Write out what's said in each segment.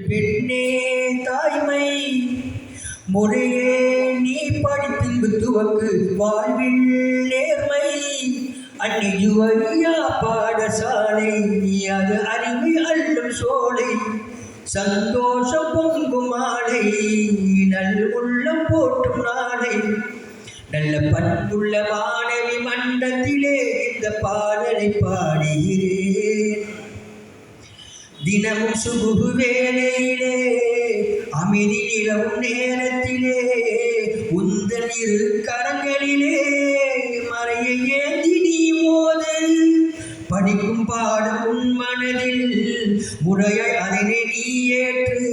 பெண்ணே தாய்மை முறையே நீ படிப்பின்பு துவக்கு வாழ்வில் நேர்மை அந்நிஜுவையா பாடசாலை அது அறிவை அள்ளும் சோலை சந்தோஷம் பொங்கும் மாலை நல் உள்ளம் போட்டும் நாளை நல்ல பண்புள்ள மாணவி மண்டத்திலே இந்த பாடலை பாடுகிறேன். தினமும் சுபு வேளையிலே அமைதி நிலவும் நேரத்திலே உந்தல் இரு கரங்களிலே மறையை ஏந்தி நீ மோது படிக்கும் பாடம் உன் மனதில் முறையை அதனை நீ ஏற்று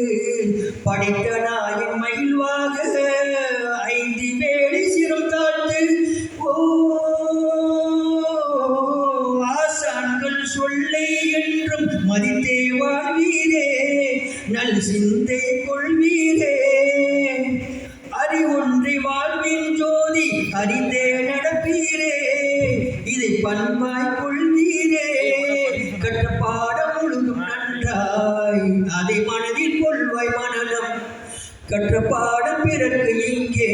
படித்த நாயின் மகிழ்வாக ஐந்து வேளை சிரம் தாழ்த்து ஆசான்கள் சொல்லை என்றும் மதித்தே வாழ்வீரே நல் சிந்தை கொள்வீரே அறிவொன்றி வாழ்வின் ஜோதி அறிந்தே நடப்பீரே இதை பண்பாய் கொள்வீரே கற்ற பாடம் முழுதும் நன்றாய் அதை மனதில் கொள்வாய் மனநம் கற்ற பாடம் பிறகு இங்கே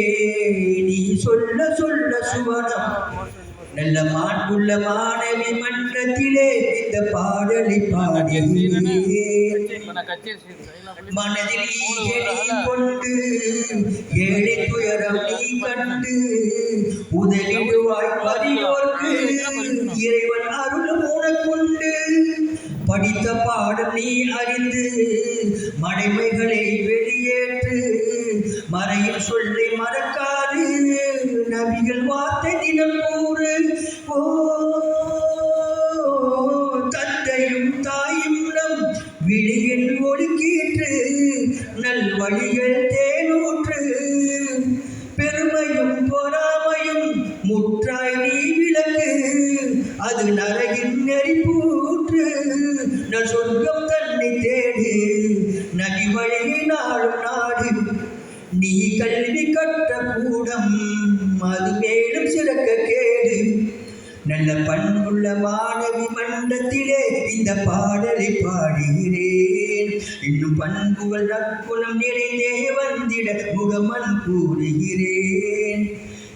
நீ சொல்ல சொல்ல சுவனம் நல்ல மாண்புள்ள மாணவி மன்றத்திலே இந்த பாடலை பாடுகிறேன். மனதில் ஈகை கொண்டு ஏழை துயரம் நீ கண்டு உதவிடுவாய் வறியோர்க்கு இறைவன் அருளும் உனக்குண்டு படித்த பாடம் நீ அறிந்து மடைமைகளை வெளியேற்று மறையில் சொல்லை மறக்காது நபிகள் வார்த்தை தினம் கூறு தந்தையும் தாயும் நம் விழியில் ஒழுக்கீற்று நல் வழிகள் தேனூற்று பெருமையும் பொறாமையும் முற்றாய் நீ விளக்கு அது நரகின் நெறிப்பூற்று நல் சொர்க்கம் தன்னை தேடு நபி வழியை நாளும் நாடு நீ கல்வி கற்ற கூடம் அது மேலும் சிறக்க கேடு நல்ல பண்புள்ள மாணவி மன்றத்திலே இந்த பாடலை பாடுகிறேன். இன்னும் பண்புகள் நற்குணம் நிறைந்தே வந்திட முகமன் கூறுகிறேன்.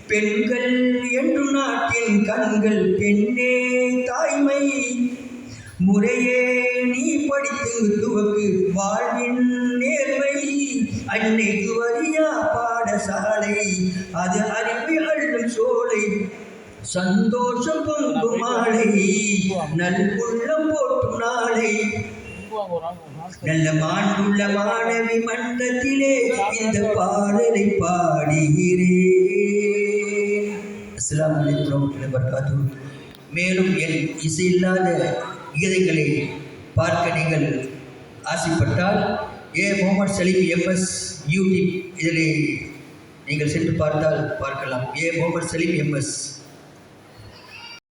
பெண்கள் என்றும் நாட்டின் கண்கள் பெண்ணே தாய்மை முறையே நீ படித்து துவக்கு வாழ்வின் நேர்மை அன்னை துவரியா பாடசாலை அது அறிவை அள்ளும் சோலை சந்தோஷம் பொங்கும் மாலை நல் உள்ளம் போட்டும் நாளை நல்ல மாண்புள்ள மாணவி மன்றத்திலே இந்த பாடலை பாடுகிறேன். அஸ்ஸலாமு அலைக்கும் வரஹ்மத்துல்லாஹி வபரகாத்துஹு. மேலும் என் இசையில்லாத கீதைகளை பார்க்க நீங்கள் ஆசைப்பட்டால் முகமது சலீம் எம்எஸ் யூடியூப் இதில் நீங்கள் சென்று பார்த்தால் பார்க்கலாம். முகமது சலீம் எம்எஸ்